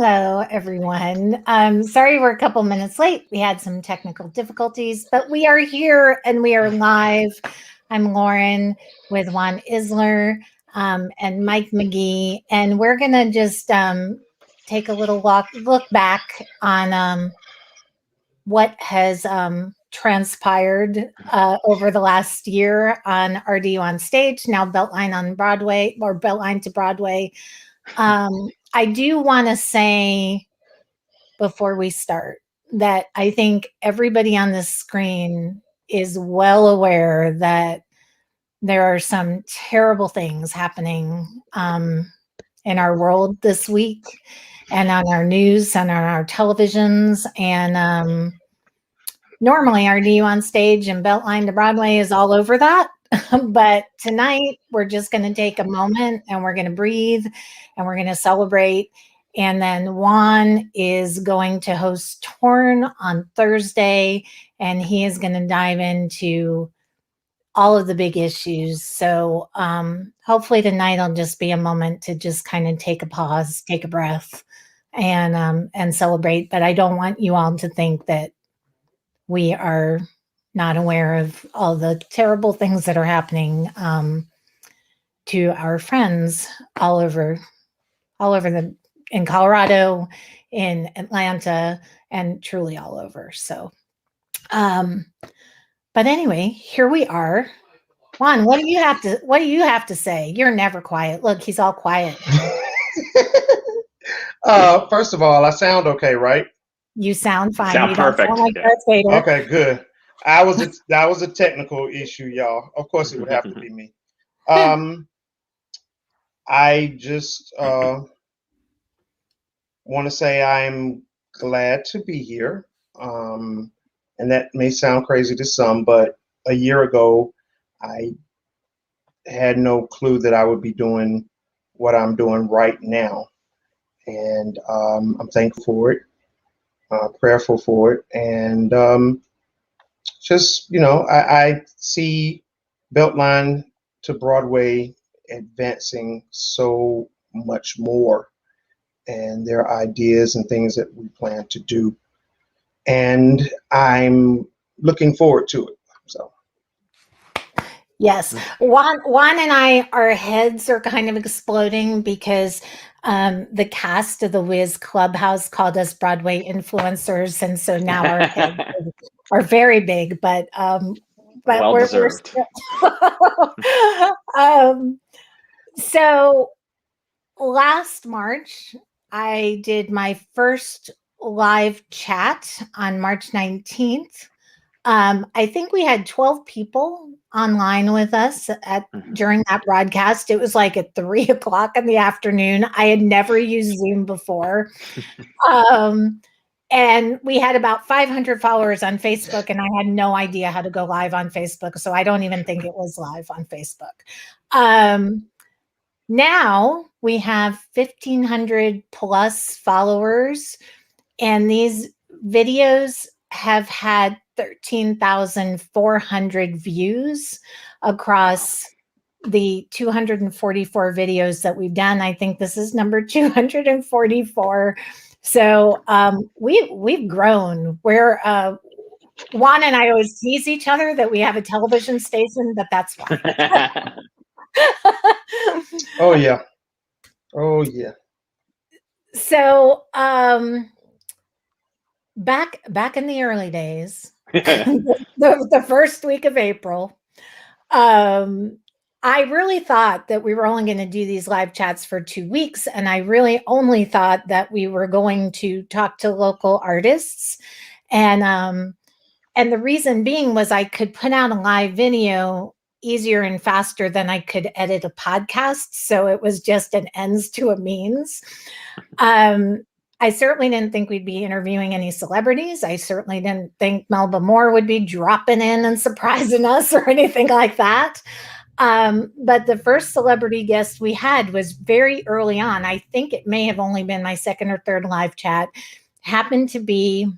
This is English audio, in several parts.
Hello, everyone. Sorry we're a couple minutes late. We had some technical difficulties, but we are here and we are live. I'm Lauren with Juan Isler and Mike McGee, and we're going to just take a little look back on what has transpired over the last year on RDU on Stage, now Beltline on Broadway, or Beltline to Broadway. I do want to say before we start that I think everybody on this screen is well aware that there are some terrible things happening in our world this week and on our news and on our televisions. And normally our RDU on Stage and Beltline to Broadway is all over that. But tonight we're just going to take a moment and we're going to breathe and we're going to celebrate. And then Juan is going to host Torn on Thursday, and he is going to dive into all of the big issues. So hopefully tonight will just be a moment to just kind of take a pause, take a breath, and celebrate. But I don't want you all to think that we are not aware of all the terrible things that are happening to our friends all over in Colorado, in Atlanta, and truly all over. So, but anyway, here we are. Juan, what do you have to say? You're never quiet. Look, he's all quiet. First of all, I sound okay, right? You sound fine. Sound you perfect. Don't sound like Darth Vader. Okay, good. That was a technical issue, y'all. Of course, it would have to be me. I just want to say I'm glad to be here, and that may sound crazy to some, but a year ago, I had no clue that I would be doing what I'm doing right now, and I'm thankful for it. Prayerful for it, and just I see Beltline to Broadway advancing so much more, and there are ideas and things that we plan to do, and I'm looking forward to it. So. Yes, Juan and our heads are kind of exploding because the cast of the Wiz Clubhouse called us Broadway influencers, and so now our heads are very big. But well we're deserved. So last March, I did my first live chat on March 19th. I think we had 12 people online with us during that broadcast. It was like at 3:00 in the afternoon. I had never used Zoom before. And we had about 500 followers on Facebook, and I had no idea how to go live on Facebook. So I don't even think it was live on Facebook. Now we have 1,500 plus followers, and these videos have had 13,400 views across the 244 videos that we've done. I think this is number 244. So we've grown. We're Juan and I always tease each other that we have a television station, but that's why. Oh yeah. So back in the early days, the first week of April, I really thought that we were only going to do these live chats for 2 weeks, and I really only thought that we were going to talk to local artists, and the reason being was I could put out a live video easier and faster than I could edit a podcast. So it was just an ends to a means. I certainly didn't think we'd be interviewing any celebrities. I certainly didn't think Melba Moore would be dropping in and surprising us or anything like that. But the first celebrity guest we had was very early on. I think it may have only been my second or third live chat. Happened to be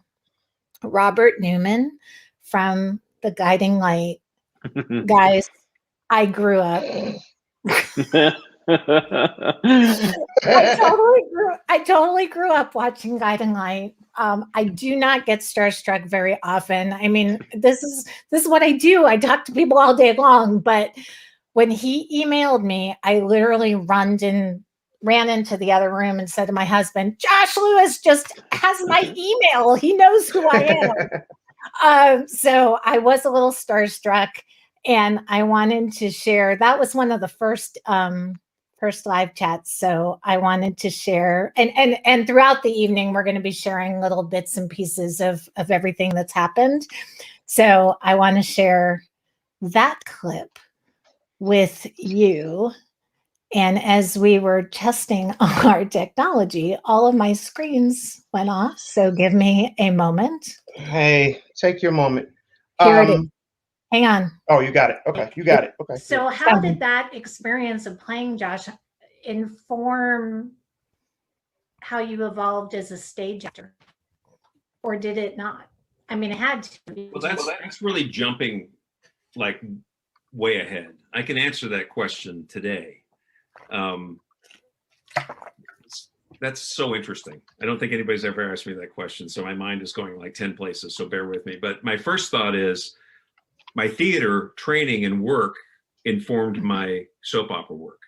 Robert Newman from The Guiding Light. Guys, I grew up I totally grew up watching Guiding Light. I do not get starstruck very often. I mean, this is what I do. I talk to people all day long, but when he emailed me, I literally ran into the other room and said to my husband, Josh Lewis just has my email. He knows who I am. So I was a little starstruck, and I wanted to share. That was one of the first live chats. So I wanted to share, and throughout the evening, we're going to be sharing little bits and pieces of everything that's happened. So I want to share that clip with you. And as we were testing our technology, all of my screens went off. So give me a moment. Hey, take your moment. Here it is. Hang on. Oh, you got it. Okay, you got it. Okay. So how did that experience of playing Josh inform how you evolved as a stage actor? Or did it not? I mean, it had to. Well, that's really jumping like way ahead. I can answer that question today. That's so interesting. I don't think anybody's ever asked me that question, so my mind is going like 10 places, so bear with me. But my first thought is my theater training and work informed my soap opera work.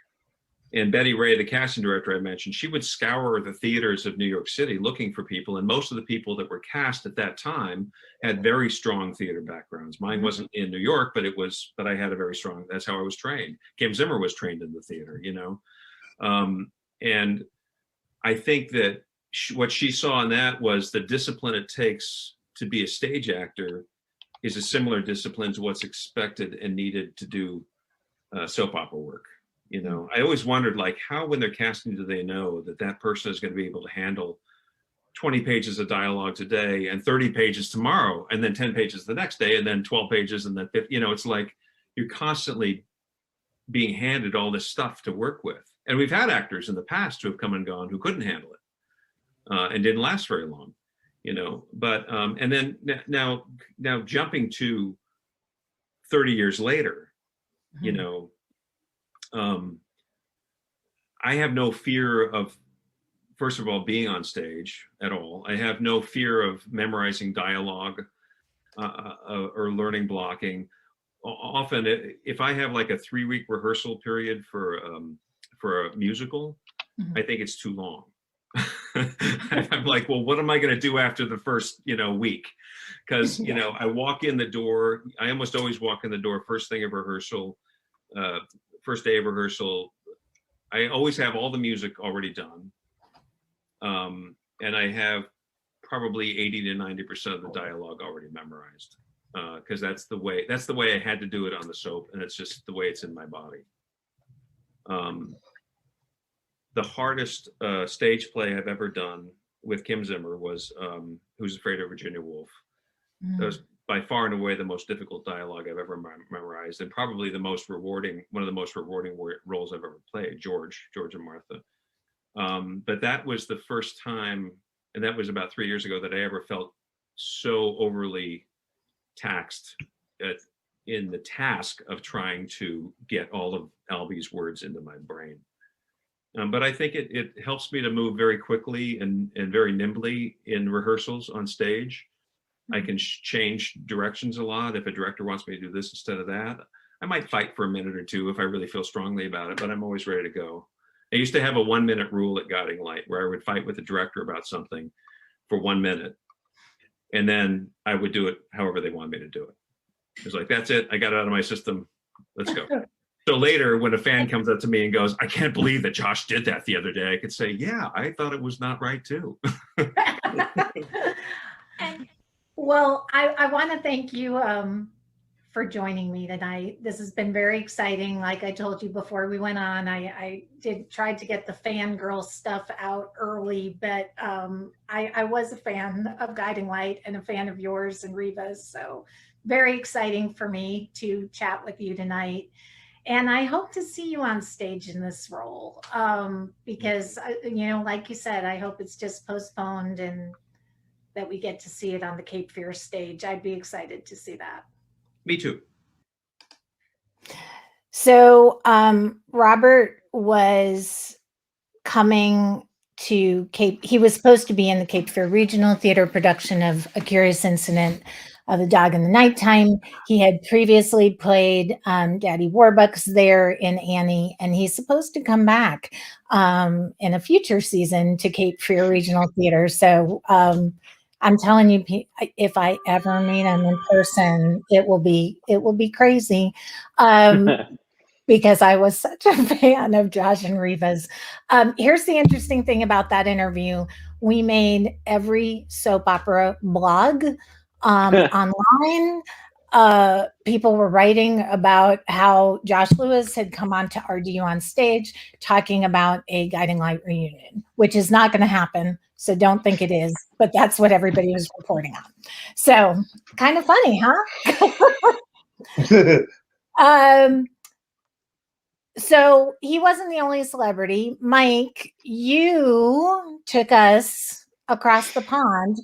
And Betty Ray, the casting director I mentioned, she would scour the theaters of New York City looking for people. And most of the people that were cast at that time had very strong theater backgrounds. Mine wasn't in New York, but I had a very strong, that's how I was trained. Kim Zimmer was trained in the theater, you know? And I think that what she saw in that was the discipline it takes to be a stage actor is a similar discipline to what's expected and needed to do soap opera work. You know, I always wondered, like, how when they're casting do they know that that person is going to be able to handle 20 pages of dialogue today and 30 pages tomorrow and then 10 pages the next day and then 12 pages and then 50, you know, it's like you're constantly being handed all this stuff to work with. And we've had actors in the past who have come and gone who couldn't handle it and didn't last very long, you know. But and then now jumping to 30 years later, you know, I have no fear of, first of all, being on stage at all. I have no fear of memorizing dialogue or learning blocking. Often, if I have like a 3-week rehearsal period for a musical, I think it's too long. I'm like, well, what am I going to do after the first, week? Because, I walk in the door. I almost always walk in the door first thing of rehearsal, first day of rehearsal. I always have all the music already done. And I have probably 80 to 90% of the dialogue already memorized. Because that's the way I had to do it on the soap, and it's just the way it's in my body. The hardest stage play I've ever done with Kim Zimmer was Who's Afraid of Virginia Woolf. That was by far and away the most difficult dialogue I've ever memorized, and probably one of the most rewarding roles I've ever played, George and Martha. But that was the first time, and that was about 3 years ago, that I ever felt so overly taxed in the task of trying to get all of Albie's words into my brain. But I think it helps me to move very quickly and very nimbly in rehearsals on stage. I can change directions a lot. If a director wants me to do this instead of that, I might fight for a minute or two if I really feel strongly about it, but I'm always ready to go. I used to have a 1-minute rule at Guiding Light where I would fight with the director about something for 1 minute, and then I would do it however they wanted me to do it. It was like, that's it. I got it out of my system. Let's go. So later, when a fan comes up to me and goes, I can't believe that Josh did that the other day, I could say, yeah, I thought it was not right too. Well, I want to thank you for joining me tonight. This has been very exciting. Like I told you before we went on, I tried to get the fangirl stuff out early, but I was a fan of Guiding Light and a fan of yours and Reva's. So very exciting for me to chat with you tonight. And I hope to see you on stage in this role because, like you said, I hope it's just postponed and that we get to see it on the Cape Fear stage. I'd be excited to see that. Me too. So, Robert was coming to Cape. He was supposed to be in the Cape Fear Regional Theater production of A Curious Incident of the Dog in the Nighttime. He had previously played Daddy Warbucks there in Annie, and he's supposed to come back in a future season to Cape Fear Regional Theater. So I'm telling you, if I ever meet him in person, it will be crazy. Because I was such a fan of Josh and Reva's. Here's the interesting thing about that interview. We made every soap opera blog online. People were writing about how Josh Lewis had come on to RDU on stage talking about a Guiding Light reunion, which is not going to happen. So don't think it is, but that's what everybody was reporting on. So kind of funny, huh? So he wasn't the only celebrity. Mike, you took us across the pond.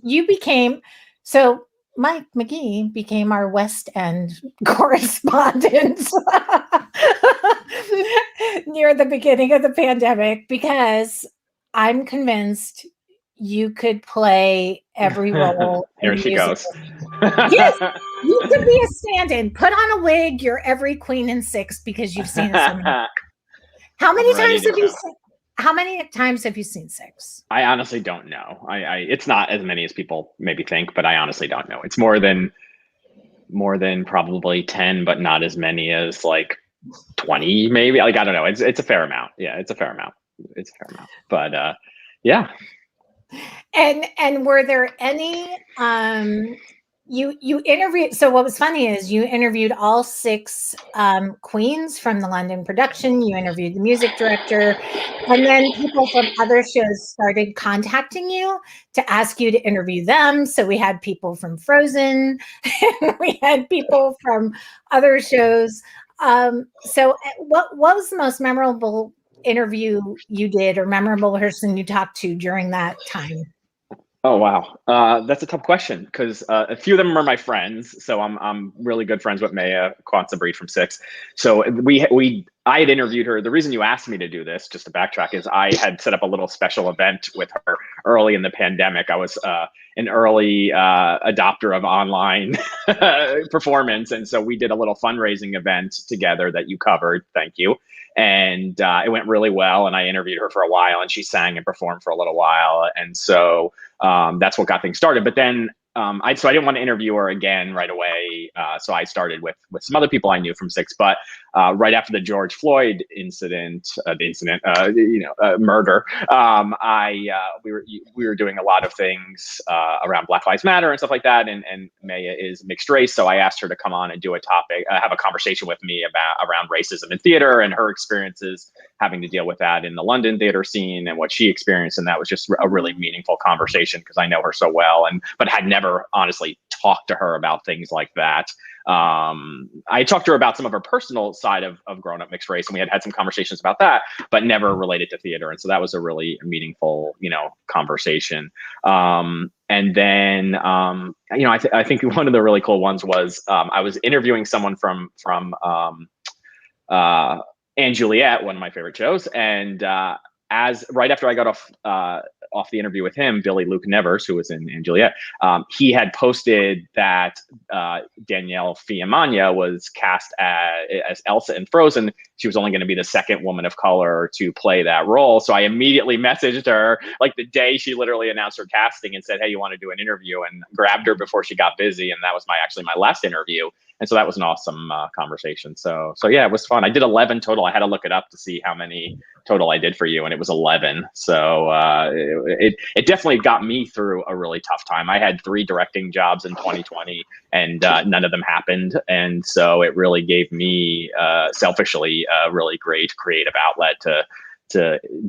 Mike McGee became our West End correspondent near the beginning of the pandemic, because I'm convinced you could play every role. Here she goes. Yes, you could be a stand-in. Put on a wig. You're every queen in Six because you've seen it so many. How many times have you seen Six? I honestly don't know. It's not as many as people maybe think, but I honestly don't know. It's more than probably 10, but not as many as like 20, maybe. Like, I don't know. It's a fair amount. Yeah, it's a fair amount. But yeah. And were there any you interviewed, so what was funny is you interviewed all 6 queens from the London production. You interviewed the music director, and then people from other shows started contacting you to ask you to interview them. So we had people from Frozen, and we had people from other shows. So what was the most memorable interview you did, or memorable person you talked to during that time? Oh, wow. That's a tough question, because a few of them are my friends. So I'm really good friends with Maya Quantzabreed from Six. So I had interviewed her. The reason you asked me to do this, just to backtrack, is I had set up a little special event with her early in the pandemic. I was an early adopter of online performance. And so we did a little fundraising event together that you covered. Thank you. And it went really well. And I interviewed her for a while, and she sang and performed for a little while. And so that's what got things started. But then I didn't want to interview her again right away. So I started with some other people I knew from Six. But right after the George Floyd murder, we were doing a lot of things around Black Lives Matter and stuff like that. And Maya is mixed race, so I asked her to come on and do have a conversation with me around racism in theater and her experiences having to deal with that in the London theater scene and what she experienced. And that was just a really meaningful conversation, because I know her so well, but had never honestly talked to her about things like that. I talked to her about some of her personal side of growing up mixed race, and we had some conversations about that, but never related to theater. And so that was a really meaningful, conversation. And then, I think one of the really cool ones was I was interviewing someone from and Juliet, one of my favorite shows, and as right after I got off the interview with him, Billy Luke Nevers, who was in Juliet, he had posted that Danielle Fiamagna was cast as Elsa in Frozen. She was only going to be the second woman of color to play that role. So I immediately messaged her like the day she literally announced her casting and said, "Hey, you want to do an interview?" and grabbed her before she got busy. And that was actually my last interview. And so that was an awesome conversation. So yeah, it was fun. I did 11 total. I had to look it up to see how many total I did for you, and it was 11. So it definitely got me through a really tough time. I had 3 directing jobs in 2020, and none of them happened. And so it really gave me selfishly a really great creative outlet to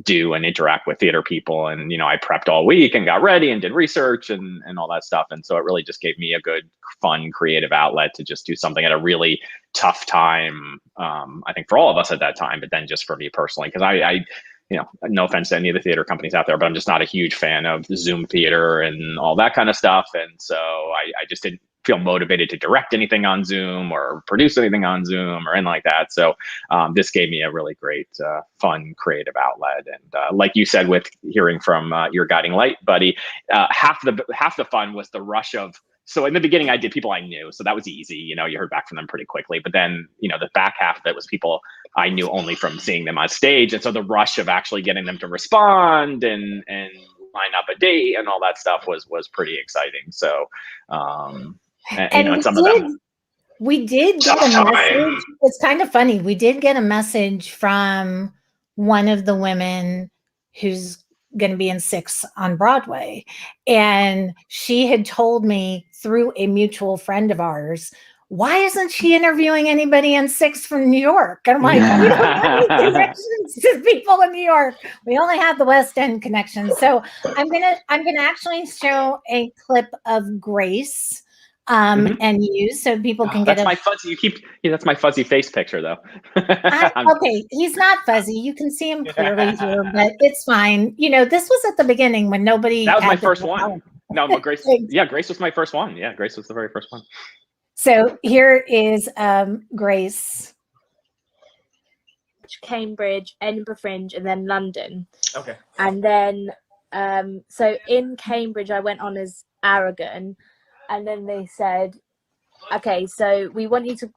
do and interact with theater people. And, I prepped all week and got ready and did research and all that stuff. And so it really just gave me a good, fun, creative outlet to just do something at a really tough time. I think for all of us at that time, but then just for me personally, because I no offense to any of the theater companies out there, but I'm just not a huge fan of Zoom theater and all that kind of stuff. And so I just didn't feel motivated to direct anything on Zoom or produce anything on Zoom or anything like that. So this gave me a really great, fun, creative outlet. And like you said, with hearing from your guiding light buddy, half the fun was the rush of. So in the beginning, I did people I knew, so that was easy. You heard back from them pretty quickly. But then, the back half of it was people I knew only from seeing them on stage, and so the rush of actually getting them to respond and line up a date and all that stuff was pretty exciting. So, and some of them. We did get a message. It's kind of funny. We did get a message from one of the women who's going to be in 6 on Broadway. And she had told me through a mutual friend of ours, why isn't she interviewing anybody in 6 from New York? And I'm like, we don't have any connections to people in New York. We only have the West End connection. So I'm gonna actually show a clip of Grace and you, so people can get that's my fuzzy. That's my fuzzy face picture, though. Okay, he's not fuzzy. You can see him clearly here, but it's fine. This was at the beginning when nobody. That was my first one. No, but Grace. Yeah, Grace was my first one. Yeah, Grace was the very first one. So here is Grace. Cambridge, Edinburgh Fringe, and then London. Okay. And then, so in Cambridge, I went on as Aragon. And then they said, okay, so we want you to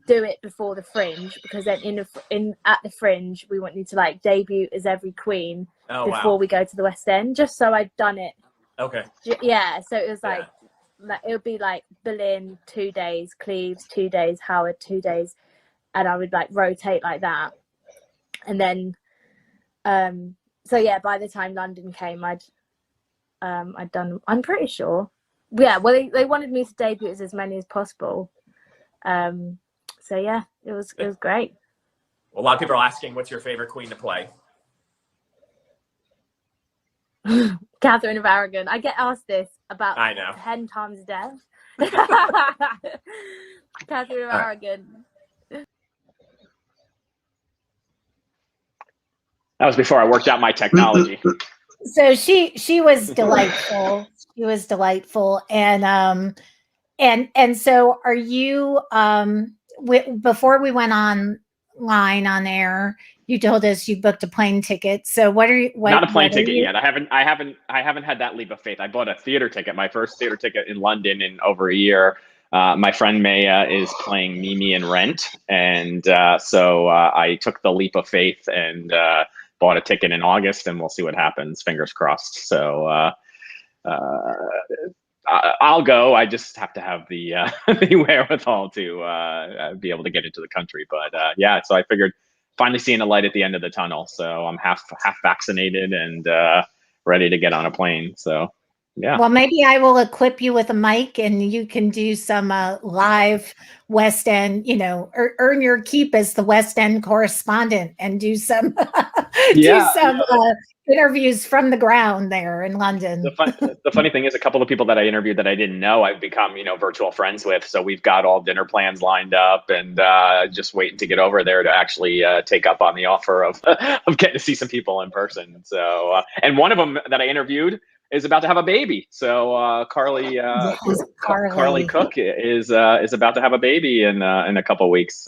do it before the Fringe, because then at the Fringe we want you to debut as every queen before we go to the West End. Just so I'd done it. Okay. Yeah. So it was it would be Berlin 2 days, Cleves 2 days, Howard 2 days, and I would rotate like that. And then, so yeah, by the time London came, I'd done. I'm pretty sure. Yeah, well, they wanted me to debut as many as possible. So yeah, it was great. Well, a lot of people are asking, what's your favorite queen to play? Catherine of Aragon. I get asked this about 10 times a day. Catherine of Aragon. That was before I worked out my technology. So she was delightful. She was delightful, and so are you? Before we went online on air, you told us you booked a plane ticket. So what are you? Not a plane ticket yet. I haven't had that leap of faith. I bought a theater ticket, my first theater ticket in London in over a year. My friend Maya is playing Mimi in Rent, and so I took the leap of faith and bought a ticket in August, and we'll see what happens. Fingers crossed. So. I'll go. I just have to have the wherewithal to be able to get into the country. But yeah, so I figured finally seeing a light at the end of the tunnel. So I'm half vaccinated and ready to get on a plane. So yeah. Well, maybe I will equip you with a mic, and you can do some live West End. Earn your keep as the West End correspondent, and do some interviews from the ground there in London. The funny thing is, a couple of people that I interviewed that I didn't know, I've become virtual friends with. So we've got all dinner plans lined up, and just waiting to get over there to actually take up on the offer of getting to see some people in person. So and one of them that I interviewed is about to have a baby. So Carly Cook is about to have a baby in a couple of weeks.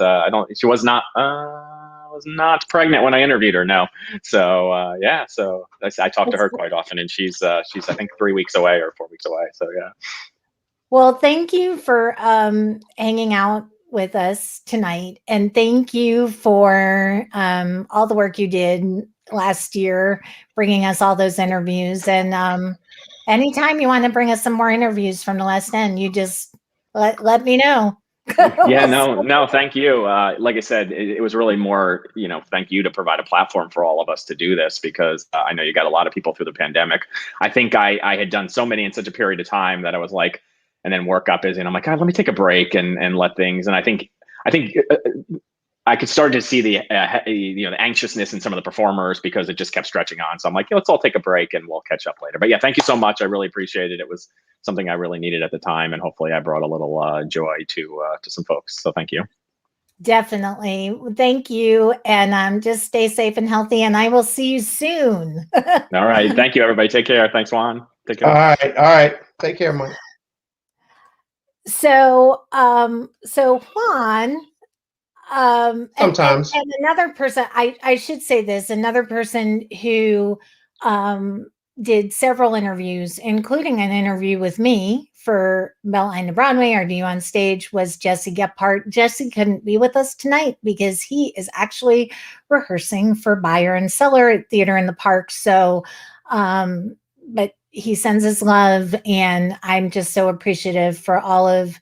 She was not pregnant when I interviewed her. No. So yeah. So I talk to her quite often, and she's I think 3 weeks away or 4 weeks away. So yeah. Well, thank you for hanging out with us tonight, and thank you for all the work you did last year, bringing us all those interviews. And anytime you want to bring us some more interviews from the West End, you just let me know. Yeah, no, thank you. Like I said, it was really more, thank you to provide a platform for all of us to do this, because I know you got a lot of people through the pandemic. I think I had done so many in such a period of time that I was like, and then work got busy, and I'm like, God, let me take a break and let things. And I think I could start to see the anxiousness in some of the performers, because it just kept stretching on. So I'm like, let's all take a break and we'll catch up later. But yeah, thank you so much. I really appreciate it. It was something I really needed at the time, and hopefully I brought a little joy to some folks. So thank you. Definitely. Thank you. And just stay safe and healthy, and I will see you soon. All right. Thank you, everybody. Take care. Thanks, Juan. Take care. All right. Take care, Mike. So Juan, Sometimes. and another person, I should say this, another person who did several interviews, including an interview with me for Beltline to Broadway, Are You on Stage, was Jesse Gephardt. Jesse couldn't be with us tonight because he is actually rehearsing for Buyer and Seller at Theater in the Park. So, but he sends his love, and I'm just so appreciative for all of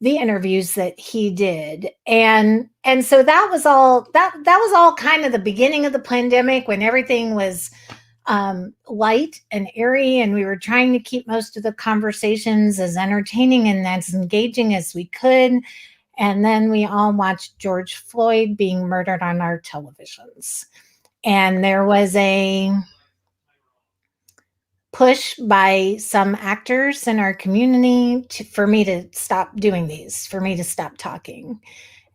the interviews that he did. And so that was all kind of the beginning of the pandemic, when everything was light and airy, and we were trying to keep most of the conversations as entertaining and as engaging as we could. And then we all watched George Floyd being murdered on our televisions, and there was a push by some actors in our community for me to stop doing these, for me to stop talking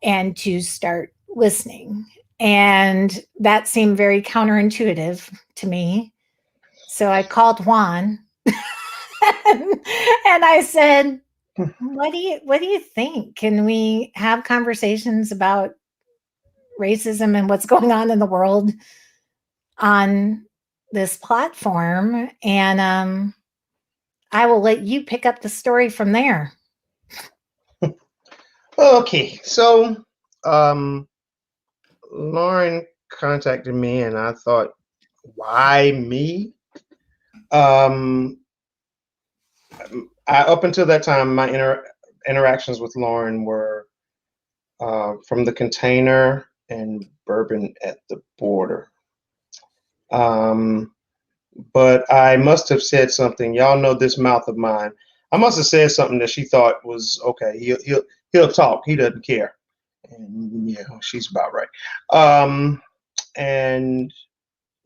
and to start listening. And that seemed very counterintuitive to me. So I called Juan and I said, what do you think? Can we have conversations about racism and what's going on in the world on this platform? And I will let you pick up the story from there. Okay, so Lauren contacted me, and I thought, why me? Up until that time, my interactions with Lauren were from the Container and Bourbon at the Border. But I must have said something. Y'all know this mouth of mine. I must have said something that she thought was okay. He'll talk. He doesn't care. And yeah, she's about right. And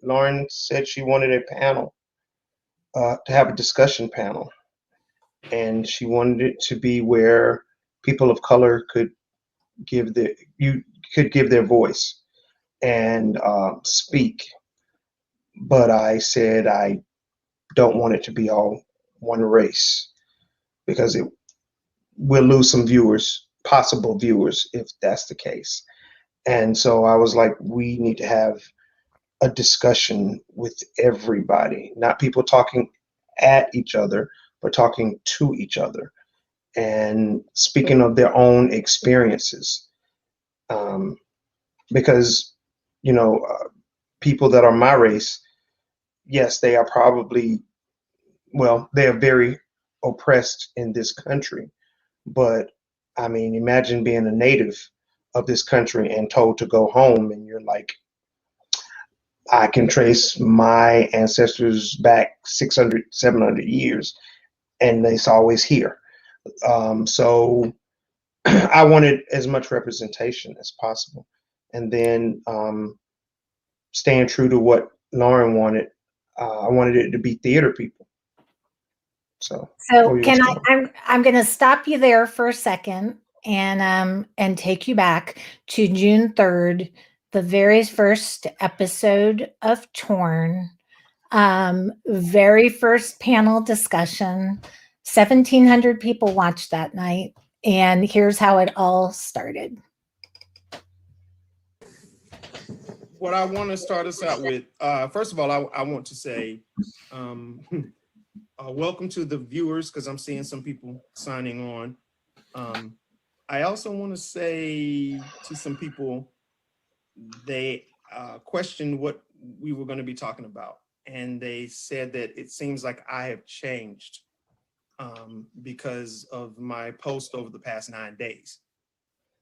Lauren said she wanted a panel, to have a discussion panel, and she wanted it to be where people of color could give their voice and speak. But I said I don't want it to be all one race, because we'll lose some viewers, possible viewers, if that's the case. And so I was like, we need to have a discussion with everybody, not people talking at each other, but talking to each other and speaking of their own experiences. Because, people that are my race, yes, they are probably, well, they are very oppressed in this country. But I mean, imagine being a native of this country and told to go home, and you're like, I can trace my ancestors back 600, 700 years, and it's always here. So I wanted as much representation as possible. And then staying true to what Lauren wanted, I wanted it to be theater people. So can I'm going to stop you there for a second and take you back to June 3rd, the very first episode of Torn, very first panel discussion. 1,700 people watched that night, and here's how it all started. What I want to start us out with, first of all, I want to say welcome to the viewers, because I'm seeing some people signing on. I also want to say to some people, they questioned what we were going to be talking about. And they said that it seems like I have changed because of my post over the past 9 days.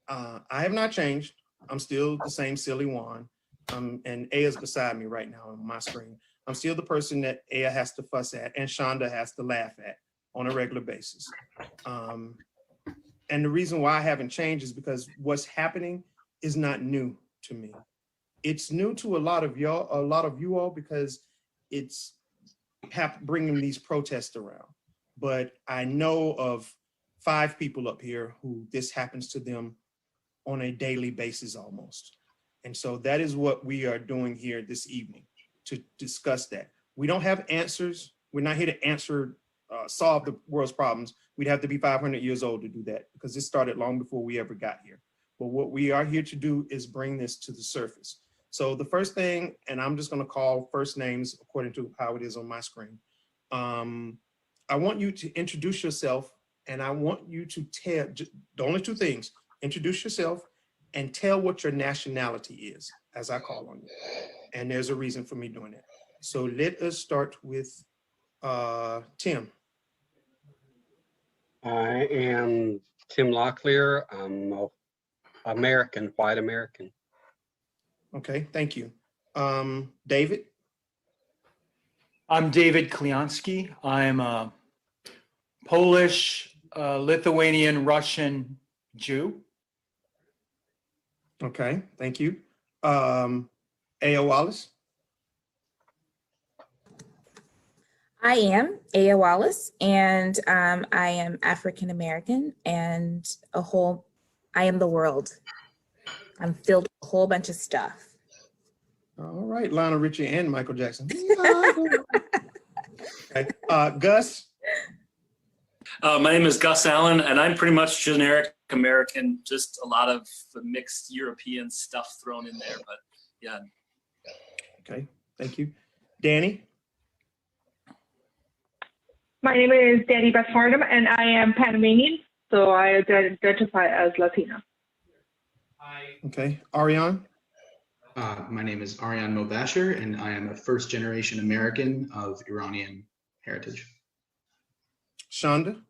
I have not changed. I'm still the same silly Juan. And Aya's beside me right now on my screen. I'm still the person that Aya has to fuss at and Shonda has to laugh at on a regular basis. And the reason why I haven't changed is because what's happening is not new to me. It's new to a lot of you all, because it's bringing these protests around. But I know of 5 people up here who this happens to them on a daily basis almost. And so that is what we are doing here this evening, to discuss that. We don't have answers. We're not here to answer solve the world's problems, we'd have to be 500 years old to do that, because this started long before we ever got here. But what we are here to do is bring this to the surface. So the first thing, and I'm just going to call first names according to how it is on my screen. I want you to introduce yourself, and I want you to tell the only two things: introduce yourself and tell what your nationality is as I call on you. And there's a reason for me doing that. So let us start with Tim. I am Tim Locklear. I'm American, white American. Okay, thank you. David. I'm David Kliansky. I'm a Polish, Lithuanian, Russian Jew. Okay, thank you. A.O. Wallace. I am Aya Wallace, and I am African American, and I am the world. I'm filled with a whole bunch of stuff. All right, Lionel Richie and Michael Jackson. Okay. Gus. My name is Gus Allen, and I'm pretty much generic American, just a lot of the mixed European stuff thrown in there, but yeah. Okay, thank you. Danny. My name is Danny Beth-Farnham, and I am Panamanian, so I identify as Latina. Okay, Ariane. My name is Aryan Mobasher, and I am a first-generation American of Iranian heritage. Shonda.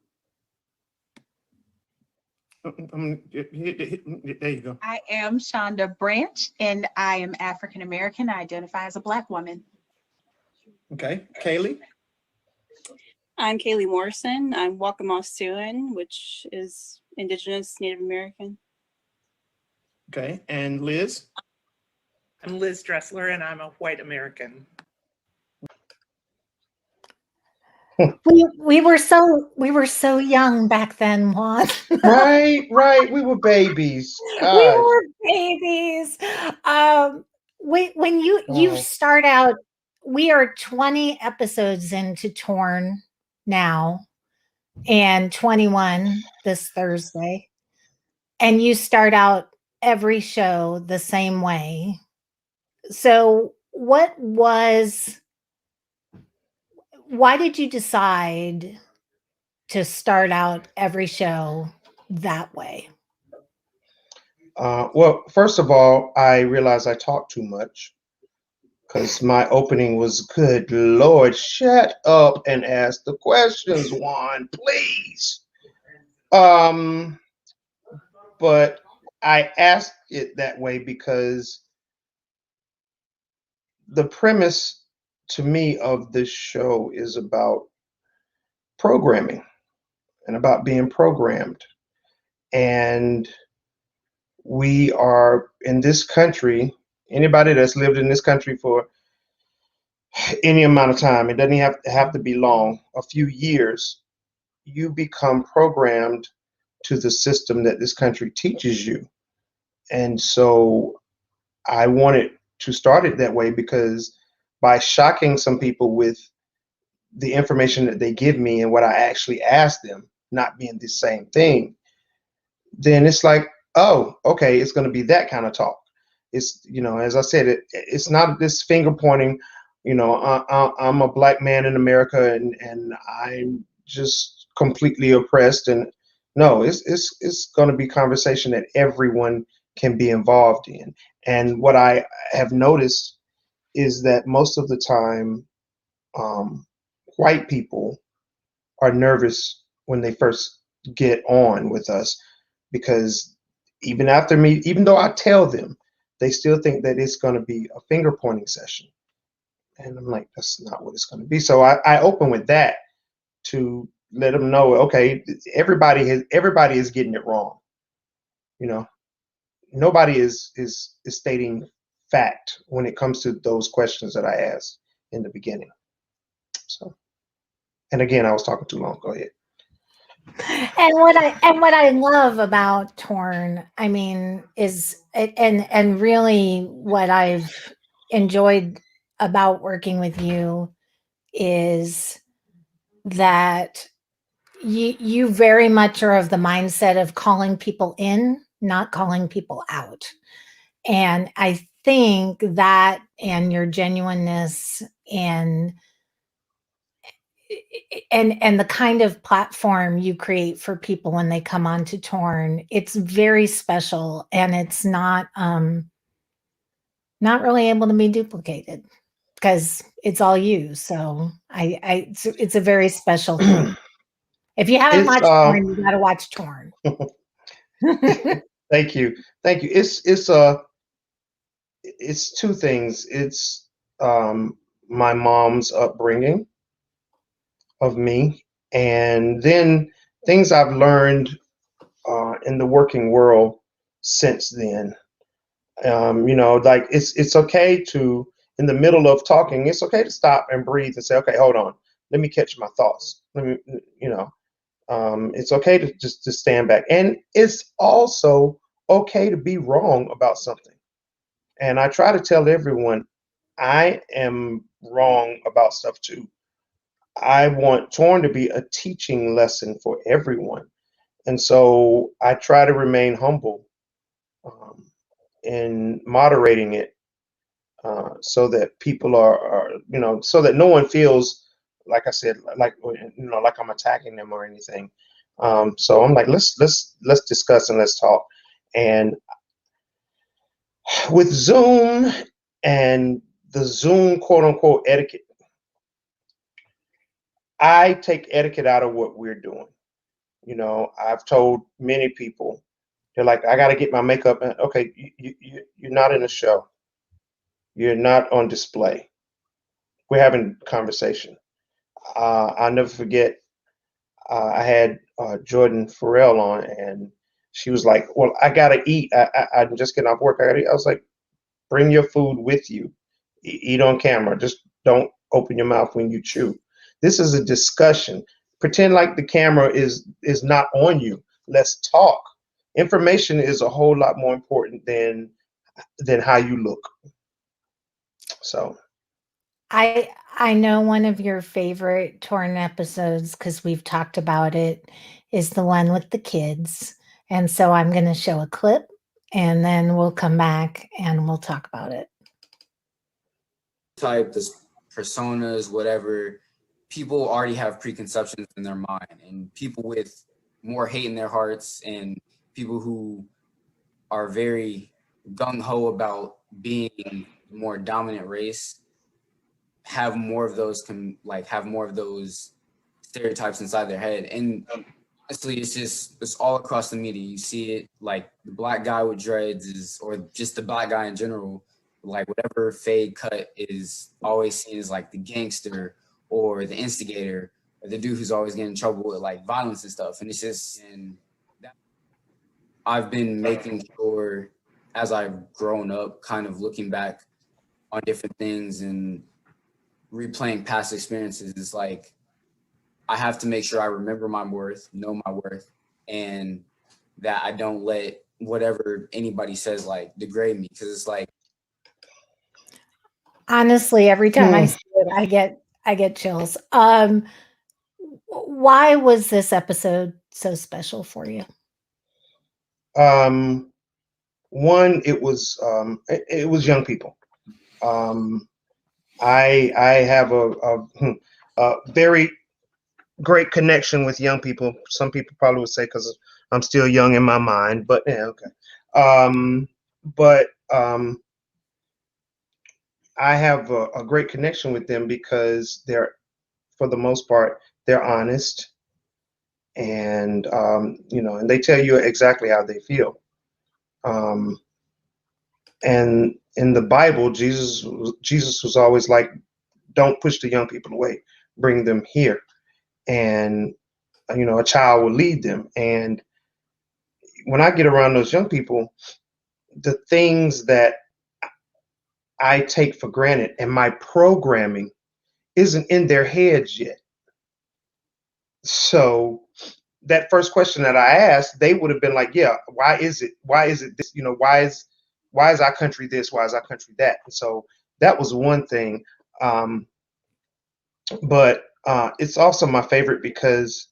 There you go. I am Shonda Branch, and I am African American. I identify as a Black woman. Okay, Kaylee. I'm Kaylee Morrison. I'm Waccamaw Siouan, which is Indigenous Native American. Okay, and Liz. I'm Liz Dressler, and I'm a white American. We were so young back then, Juan. Right. We were babies. We were babies. When you start out, we are 20 episodes into Torn now, and 21 this Thursday, and you start out every show the same way. So why did you decide to start out every show that way? Well, first of all, I realized I talk too much, because my opening was, good Lord, shut up and ask the questions, Juan, please. But I asked it that way because the premise to me of this show is about programming and about being programmed. And we are in this country, anybody that's lived in this country for any amount of time, it doesn't have to be long, a few years, you become programmed to the system that this country teaches you. And so I wanted to start it that way, because by shocking some people with the information that they give me and what I actually ask them not being the same thing, then it's like, oh, okay, it's going to be that kind of talk. It's, as I said, it's not this finger pointing, I'm a Black man in America and I'm just completely oppressed. And no, it's going to be conversation that everyone can be involved in. And what I have noticed is that most of the time, white people are nervous when they first get on with us, because even though I tell them, they still think that it's going to be a finger pointing session. And I'm like, that's not what it's going to be. So I open with that to let them know, okay, everybody is getting it wrong. Nobody is stating fact when it comes to those questions that I asked in the beginning. So, and again, I was talking too long. Go ahead. And what I love about Torn, I mean, is and really what I've enjoyed about working with you is that you very much are of the mindset of calling people in, not calling people out. And I think that, and your genuineness and the kind of platform you create for people when they come onto Torn, it's very special, and it's not really able to be duplicated because it's all you. So it's a very special thing. If you haven't It's watched Torn, you got to watch Torn. Thank you. It's two things. It's my mom's upbringing of me, and then things I've learned in the working world since then. Like it's okay to, in the middle of talking, it's okay to stop and breathe and say, okay, hold on, let me catch my thoughts. Let me, it's okay to just to stand back, and it's also okay to be wrong about something. And I try to tell everyone I am wrong about stuff too. I want Torn to be a teaching lesson for everyone. And so I try to remain humble in moderating it, so that people are, so that no one feels, like I said, like I'm attacking them or anything. So I'm like, let's discuss and let's talk. And with Zoom and the Zoom quote unquote etiquette, I take etiquette out of what we're doing. I've told many people, they're like, I got to get my makeup. And okay, you're not in a show. You're not on display. We're having conversation. I'll never forget. I had Jordan Farrell on, and she was like, "Well, I gotta eat. I'm just getting off work. I gotta eat." I was like, "Bring your food with you. Eat on camera. Just don't open your mouth when you chew. This is a discussion. Pretend like the camera is not on you. Let's talk. Information is a whole lot more important than how you look." So I know one of your favorite Torn episodes, because we've talked about it, is the one with the kids. And so I'm going to show a clip, and then we'll come back and we'll talk about it. Type, this personas, whatever, people already have preconceptions in their mind, and people with more hate in their hearts and people who are very gung-ho about being more dominant race have more of those stereotypes inside their head. And honestly, it's all across the media. You see it, like the black guy with dreads or just the black guy in general, like whatever fade cut is always seen as like the gangster or the instigator or the dude who's always getting in trouble with like violence and stuff. And I've been making sure as I've grown up, kind of looking back on different things and replaying past experiences, it's like I have to make sure I remember my worth, know my worth, and that I don't let whatever anybody says like degrade me, because it's like, honestly, every time I see it, I get chills. Why was this episode so special for you? One, it was young people. I have a very great connection with young people. Some people probably would say because I'm still young in my mind, but yeah, okay. I have a great connection with them because they're, for the most part, they're honest, and and they tell you exactly how they feel. And in the Bible, Jesus was always like, don't push the young people away, bring them here. And a child will lead them. And when I get around those young people, the things that I take for granted and my programming isn't in their heads yet. So that first question that I asked, they would have been like, yeah, why is it this? Why is our country this? Why is our country that? And so that was one thing. But It's also my favorite because,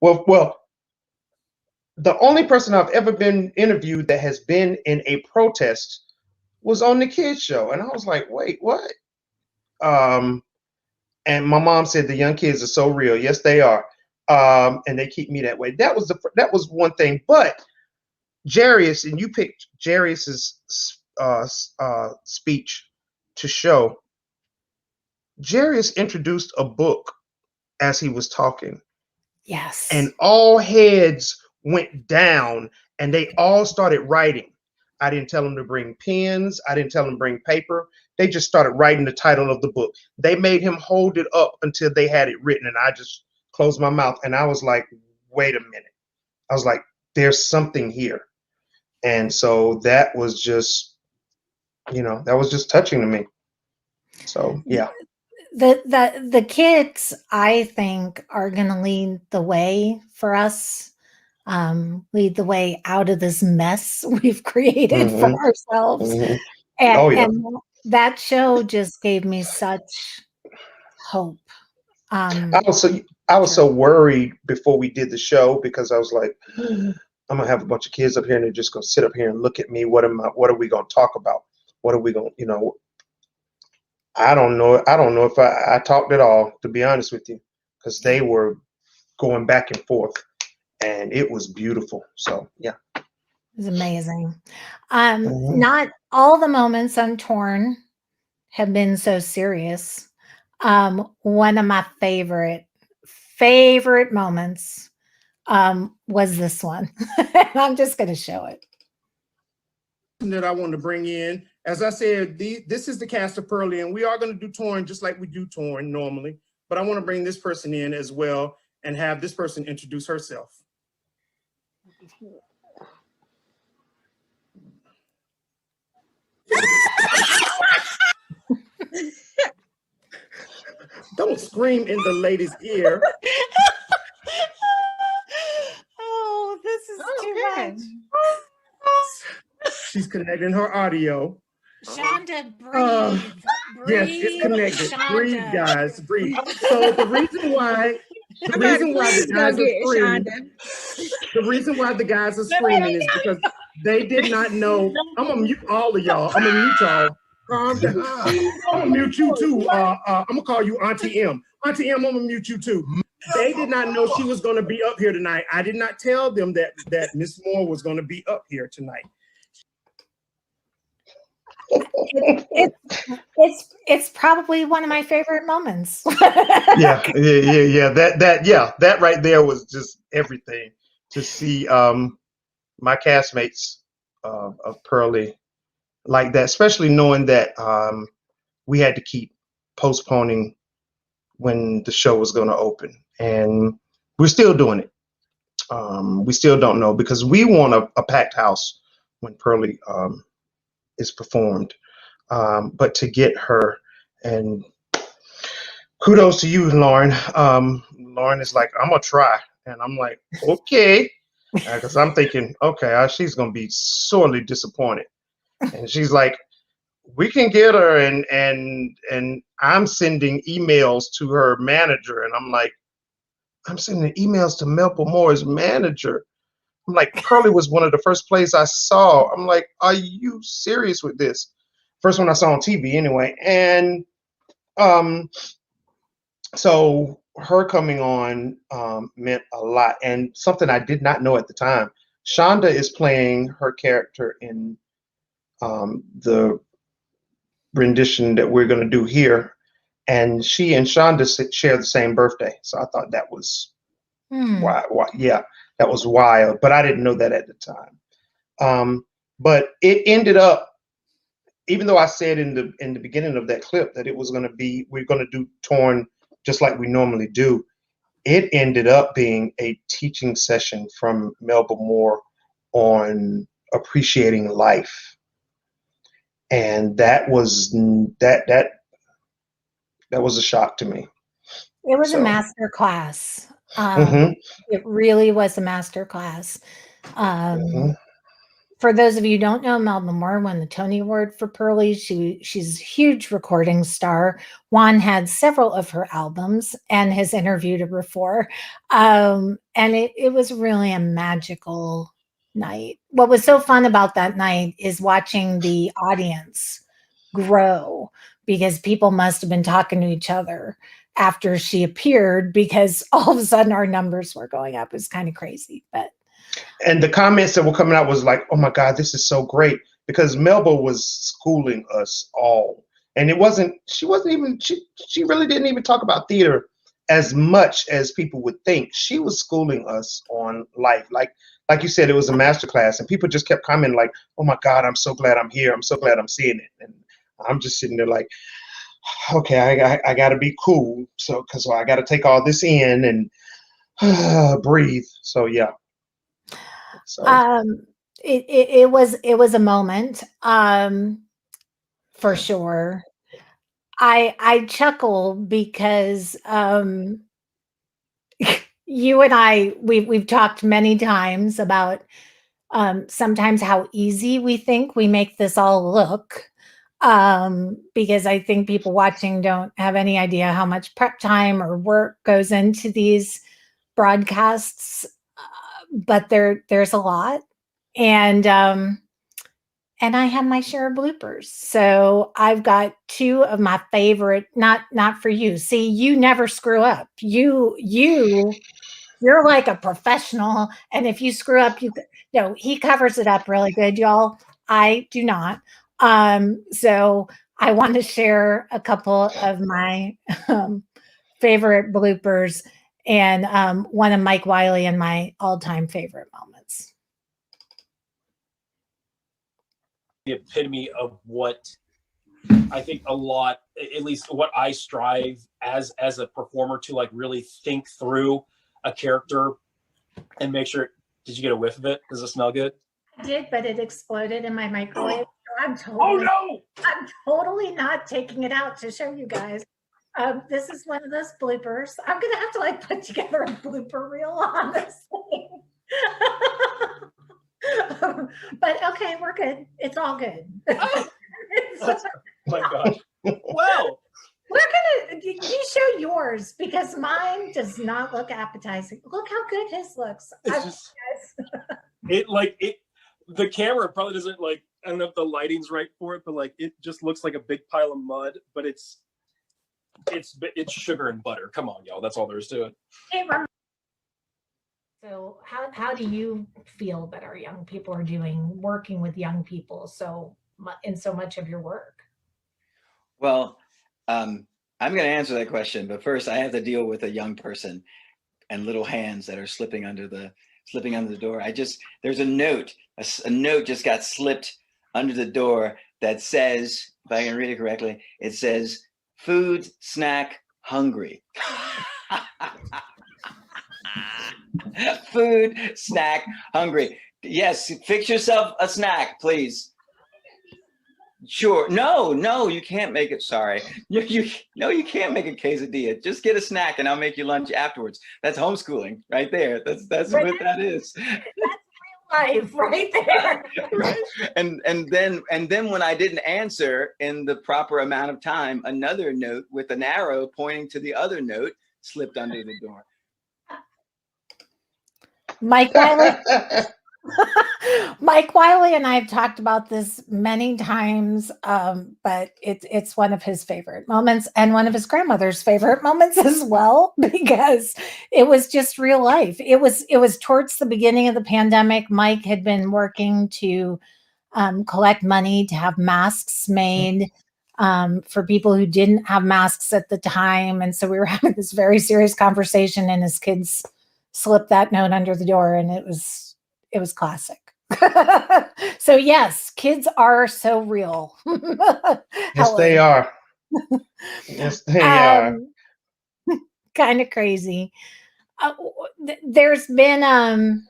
well, the only person I've ever been interviewed that has been in a protest was on the kids show, and I was like, wait, what? And my mom said the young kids are so real. Yes, they are, and they keep me that way. That was one thing. But Jarius, and you picked Jarius's speech to show. Jarius introduced a book as he was talking. Yes. And all heads went down and they all started writing. I didn't tell them to bring pens. I didn't tell them to bring paper. They just started writing the title of the book. They made him hold it up until they had it written. And I just closed my mouth and I was like, wait a minute. I was like, there's something here. And so that was just, that was just touching to me. So, yeah. The kids, I think, are going to lead the way for us, lead the way out of this mess we've created for ourselves. And that show just gave me such hope. I was so worried before we did the show because I was like, I'm gonna have a bunch of kids up here and they're just gonna sit up here and look at me. What are we gonna talk about? What are we gonna, I don't know if I talked at all, to be honest with you, because they were going back and forth and it was beautiful. So yeah. It was amazing. Not all the moments on Torn have been so serious. One of my favorite moments was this one. I'm just going to show it. That I want to bring in, as I said, this is the cast of Pearly, and we are going to do Torn just like we do Torn normally, but I want to bring this person in as well and have this person introduce herself. Don't scream in the lady's ear. Oh, this is too much. She's connecting her audio. Shonda, breathe. Yes, it's connected. Shonda. Breathe, guys. Breathe. So the reason why the reason why the guys are screaming is because they did not know. I'm gonna mute all of y'all. I'm gonna mute y'all. I'm gonna mute you too. I'm gonna call you Auntie M. Auntie M, I'm gonna mute you too. They did not know she was gonna be up here tonight. I did not tell them that Miss Moore was gonna be up here tonight. It's probably one of my favorite moments. yeah. That right there was just everything to see my castmates of Pearly like that, especially knowing that we had to keep postponing when the show was going to open, and we're still doing it. We still don't know because we want a packed house when Pearly is performed, but to get her, and kudos to you, Lauren. Lauren is like, I'm gonna try, and I'm like, okay, because I'm thinking, okay, she's gonna be sorely disappointed, and she's like, we can get her, and I'm sending emails to her manager, and I'm like, I'm sending emails to Melba Moore's manager. I'm like, Pearly was one of the first plays I saw. I'm like, are you serious with this? First one I saw on TV anyway. And so her coming on meant a lot. And something I did not know at the time, Shonda is playing her character in the rendition that we're going to do here. And she and Shonda share the same birthday. So I thought that was, yeah, that was wild. But I didn't know that at the time. But it ended up, even though I said in the beginning of that clip that it was going to be, we're going to do Torn just like we normally do, it ended up being a teaching session from Melba Moore on appreciating life. And that was that was a shock to me. It was a master class. It really was a master class. For those of you who don't know, Melba Moore won the Tony Award for Pearly. She's a huge recording star. Juan had several of her albums and has interviewed her before. And it was really a magical night. What was so fun about that night is watching the audience grow, because people must have been talking to each other after she appeared, because all of a sudden our numbers were going up. It was kind of crazy, but. And the comments that were coming out was like, oh my God, this is so great, because Melba was schooling us all. And she really didn't even talk about theater as much as people would think. She was schooling us on life. Like you said, it was a masterclass, and people just kept commenting like, oh my God, I'm so glad I'm here. I'm so glad I'm seeing it. And I'm just sitting there like, okay, I got to be cool. Because I got to take all this in and breathe. So, yeah. So. It was a moment, for sure. I chuckle because you and I we've talked many times about sometimes how easy we think we make this all look, because I think people watching don't have any idea how much prep time or work goes into these broadcasts, but there's a lot. And I have my share of bloopers. So I've got two of my favorite, not for you. See, you never screw up. You're like a professional. And if you screw up, he covers it up really good, y'all. I do not. So I want to share a couple of my favorite bloopers, and one of Mike Wiley and my all-time favorite moments. The epitome of what I think a lot, at least what I strive as a performer to like really think through a character and make sure. Did you get a whiff of it? Does it smell good? I did, but it exploded in my microwave. So I'm totally not taking it out to show you guys. This is one of those bloopers. I'm gonna have to like put together a blooper reel on this thing. But okay, we're good. It's all good. Oh my gosh. Well, you show yours, because mine does not look appetizing. Look how good his looks. The camera probably doesn't I don't know if the lighting's right for it, but it just looks like a big pile of mud, but it's sugar and butter. Come on, y'all. That's all there is to it. So how do you feel that our young people are doing working with young people in so much of your work? Well, I'm going to answer that question, but first I have to deal with a young person and little hands that are slipping under the door. There's a note just got slipped under the door that says, if I can read it correctly, it says, food, snack, hungry. Food, snack, hungry. Yes, fix yourself a snack, please. Sure. No, you can't make it. Sorry. You can't make a quesadilla. Just get a snack and I'll make you lunch afterwards. That's homeschooling right there. That's what that is. That's real life right there. Right. And then when I didn't answer in the proper amount of time, another note with an arrow pointing to the other note slipped under the door. Mike Wiley and I have talked about this many times, but it's one of his favorite moments and one of his grandmother's favorite moments as well, because it was just real life. It was towards the beginning of the pandemic. Mike had been working to collect money to have masks made for people who didn't have masks at the time. And so we were having this very serious conversation, and his kids slipped that note under the door, and it was classic. So yes, kids are so real. Yes, they are. Yes, they are. Kind of crazy. There's been a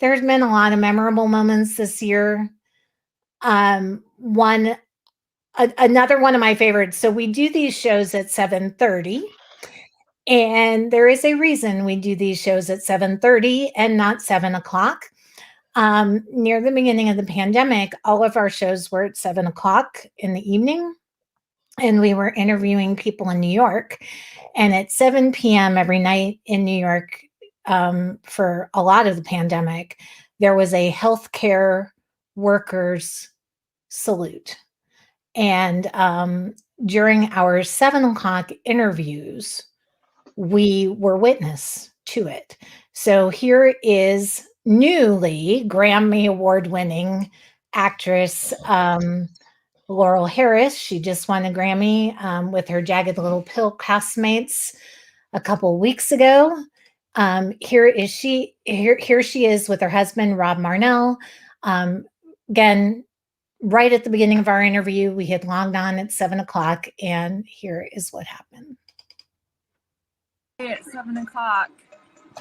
lot of memorable moments this year. Another one of my favorites. So we do these shows at 7:30. And there is a reason we do these shows at 7:30 and not 7 o'clock. Near the beginning of the pandemic, all of our shows were at 7 o'clock in the evening, and we were interviewing people in New York. And at 7 p.m. every night in New York, for a lot of the pandemic, there was a healthcare workers salute. And during our 7 o'clock interviews, we were witness to it. So here is newly Grammy Award-winning actress Laurel Harris. She just won a Grammy with her Jagged Little Pill castmates a couple weeks ago. Here she is with her husband, Rob Marnell. Again, right at the beginning of our interview, we had logged on at 7 o'clock, and here is what happened. At 7 o'clock.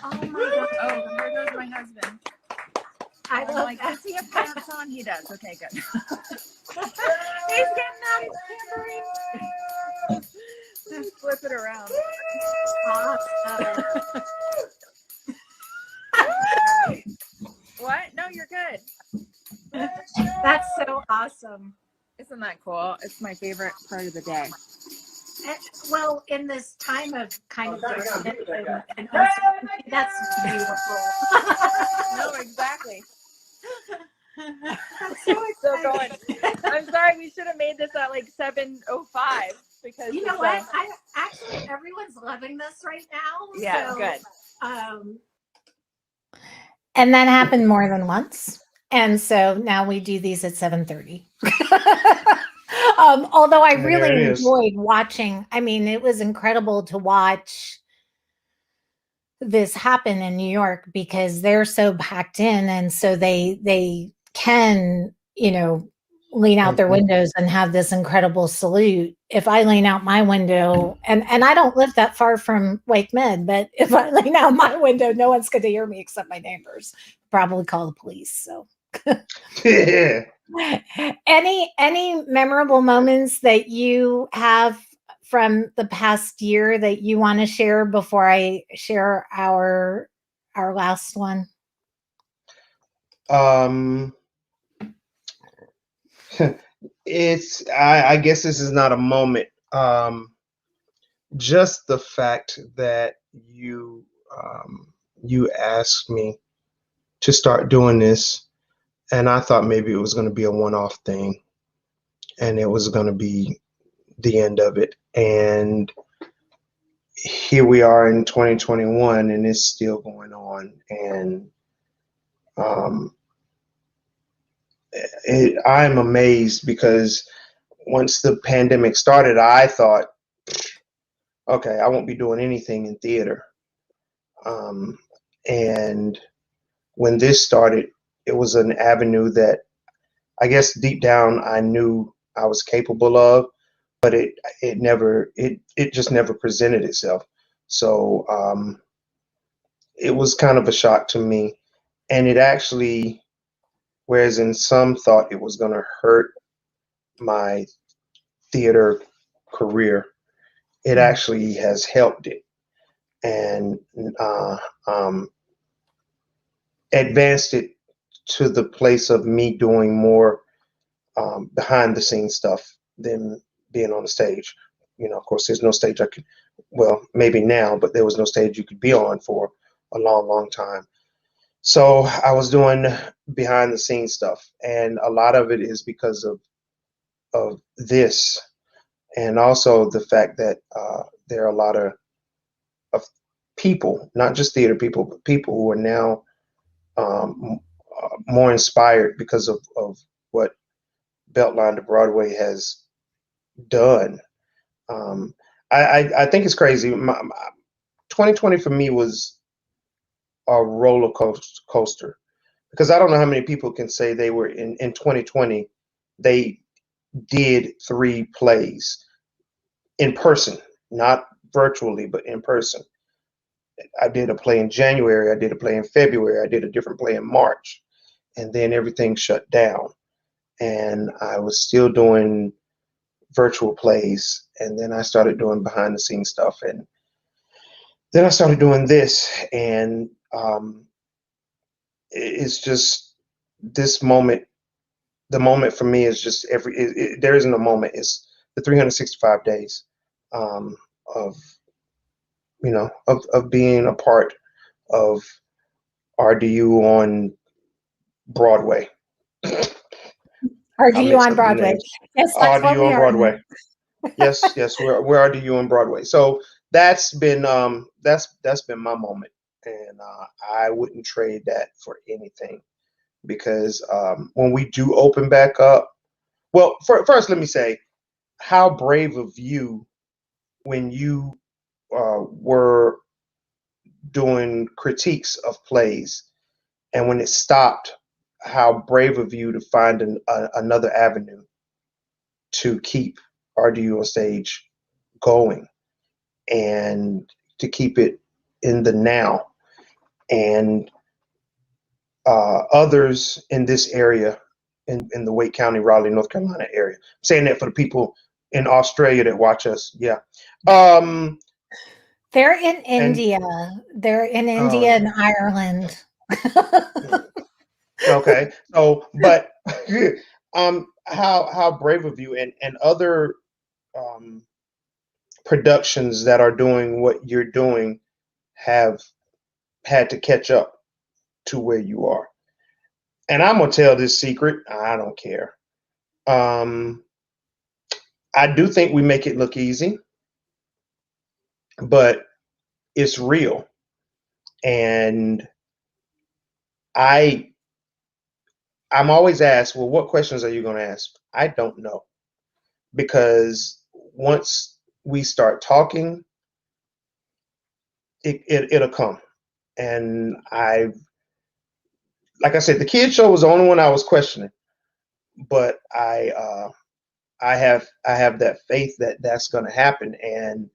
Oh my God. Oh, there goes my husband. I'm like, does he have pants on? He does. Okay, good. He's getting out his tambourine. Just flip it around. Awesome. What? No, you're good. That's so awesome. Isn't that cool? It's my favorite part of the day. Well, in this time of kind of disconnect and uncertainty, that's beautiful. No, exactly. Still going. I'm sorry, we should have made this at like 7:05 because You know what? I actually everyone's loving this right now. Yeah, so, good. And that happened more than once. And so now we do these at 7:30. Although I really enjoyed watching. I mean, it was incredible to watch this happen in New York because they're so packed in, and so they can, lean out their windows and have this incredible salute. If I lean out my window, and I don't live that far from Wake Med, but if I lean out my window, no one's going to hear me except my neighbors. Probably call the police. So. Yeah. Any memorable moments that you have from the past year that you want to share before I share our last one? It's I guess this is not a moment. Just the fact that you asked me to start doing this, and I thought maybe it was going to be a one-off thing, and it was going to be the end of it. And here we are in 2021, and it's still going on. And I'm amazed because once the pandemic started, I thought, okay, I won't be doing anything in theater. And when this started, it was an avenue that I guess deep down I knew I was capable of, but it just never presented itself. So it was kind of a shock to me, and it actually, whereas in some thought it was going to hurt my theater career, it actually has helped it and advanced it to the place of me doing more behind the scenes stuff than being on the stage. Of course, there's no stage I could, well, maybe now, but there was no stage you could be on for a long, long time. So I was doing behind the scenes stuff, and a lot of it is because of this, and also the fact that there are a lot of people, not just theater people, but people who are now more inspired because of what Beltline to Broadway has done. I think it's crazy. 2020 for me was a roller coaster because I don't know how many people can say they were in 2020. They did 3 plays in person, not virtually, but in person. I did a play in January. I did a play in February. I did a different play in March, and then everything shut down. And I was still doing virtual plays, and then I started doing behind the scenes stuff, and then I started doing this, and it's just this moment, the moment for me is just there isn't a moment. It's the 365 days of of being a part of RDU on Broadway. RDU on Broadway. Yes, that's what RDU we on are. Broadway. Yes, we're RDU on Broadway. So that's been my moment, and I wouldn't trade that for anything, because when we do open back up, well, first let me say how brave of you when you were doing critiques of plays, and when it stopped, how brave of you to find another avenue to keep RDU on stage going and to keep it in the now. And others in this area, in the Wake County, Raleigh, North Carolina area, I'm saying that for the people in Australia that watch us. Yeah. They're in India. They're in India and Ireland. Okay. So, but how brave of you, and other productions that are doing what you're doing have had to catch up to where you are. And I'm gonna tell this secret. I don't care. I do think we make it look easy, but it's real. And I'm always asked, well, what questions are you going to ask? I don't know, because once we start talking, it'll come. And like I said, the kid show was the only one I was questioning, but I have that faith that that's going to happen. And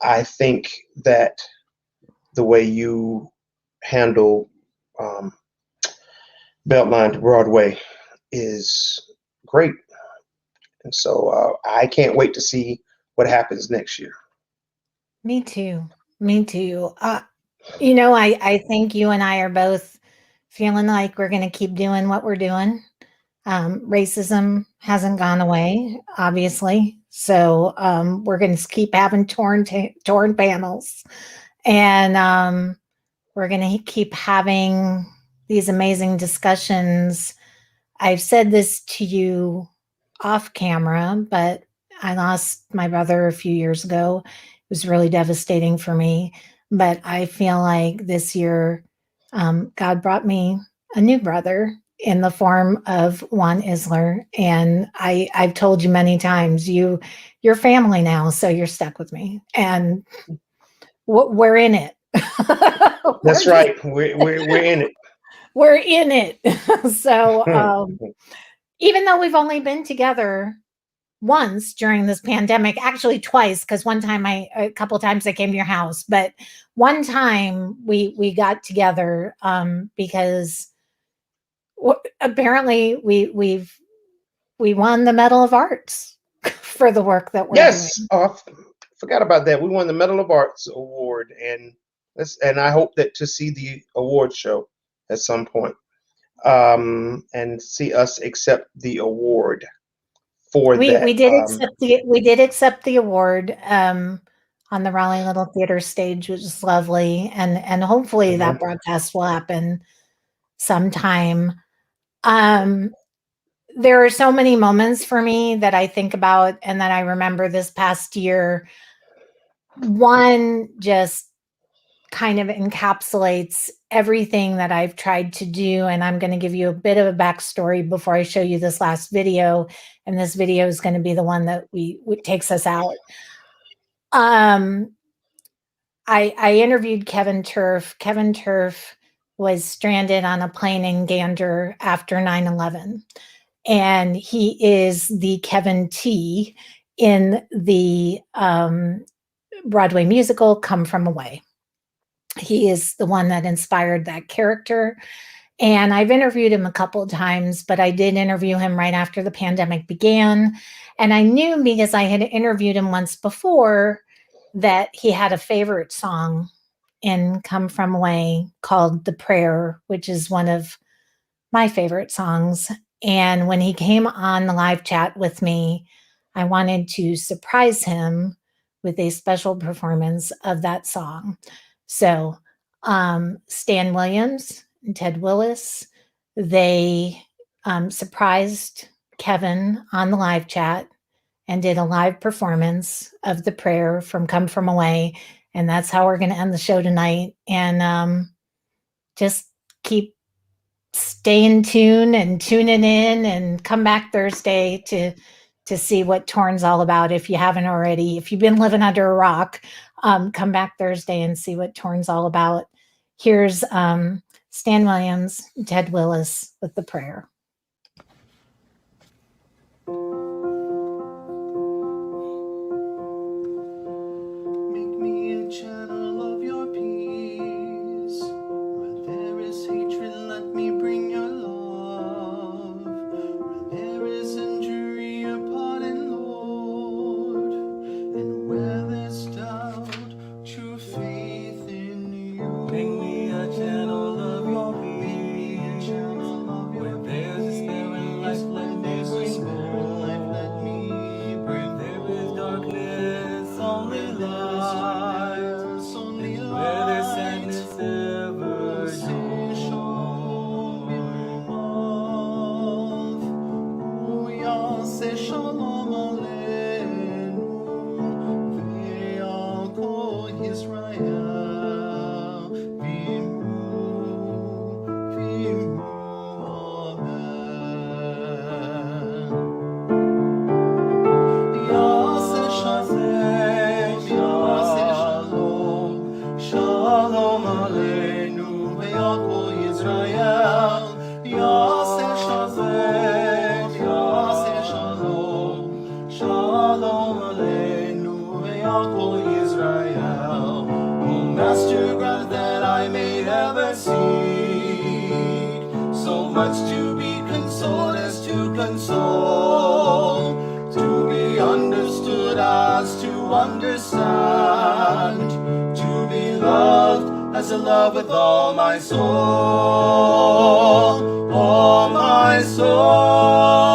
I think that the way you handle Beltline to Broadway is great. And so I can't wait to see what happens next year. Me too. Me too. I think you and I are both feeling like we're going to keep doing what we're doing. Racism hasn't gone away, obviously. So we're going to keep having torn panels, and we're going to keep having these amazing discussions. I've said this to you off camera, but I lost my brother a few years ago. It was really devastating for me. But I feel like this year, God brought me a new brother in the form of Juan Isler. And I've told you many times, you're family now, so you're stuck with me. And we're in it. That's right. We're in it. We're in it. So even though we've only been together once during this pandemic, actually twice, because a couple times I came to your house, but one time we got together because apparently we won the Medal of Arts for the work that we're doing. Yes, I forgot about that. We won the Medal of Arts award, and I hope that to see the award show at some point, and see us accept the award for that. We did accept the award on the Raleigh Little Theater stage, which is lovely, and hopefully that broadcast will happen sometime. There are so many moments for me that I think about and that I remember this past year. One just kind of encapsulates everything that I've tried to do. And I'm going to give you a bit of a backstory before I show you this last video. And this video is going to be the one that takes us out. I interviewed Kevin Turf. Kevin Turf was stranded on a plane in Gander after 9/11. And he is the Kevin T in the Broadway musical Come From Away. He is the one that inspired that character. And I've interviewed him a couple of times, but I did interview him right after the pandemic began. And I knew, because I had interviewed him once before, that he had a favorite song in Come From Away called The Prayer, which is one of my favorite songs. And when he came on the live chat with me, I wanted to surprise him with a special performance of that song. So Stan Williams and Ted Willis, they surprised Kevin on the live chat and did a live performance of the prayer from Come From Away. And that's how we're going to end the show tonight. And just keep staying tuned and tuning in, and come back Thursday to see what Torn's all about. If you haven't already, if you've been living under a rock, come back Thursday and see what Torn's all about. Here's Stan Williams, Ted Willis with the prayer. Make me a channel of your peace. Where there is hatred, let me bring your love. Where there is injury, your pardon, Lord. And where there's doubt, true faith in you. Make me a channel of your peace. Where there's a spirit life, let me bring life, let me bring. Where there is darkness, only light. Where there's sadness, ever joy. Shalom Aleinu, ve'al kol Yisrael, v'imru, amen. Yaseh shalom, shalom aleinu, ve'al kol Yisrael. Yaseh shalom, shalom aleinu, ve'al kol Yisrael. O Master, grant that I may ever seek so much to be consoled as to console, to be understood as to understand, to be loved as I love with all my soul, all my soul.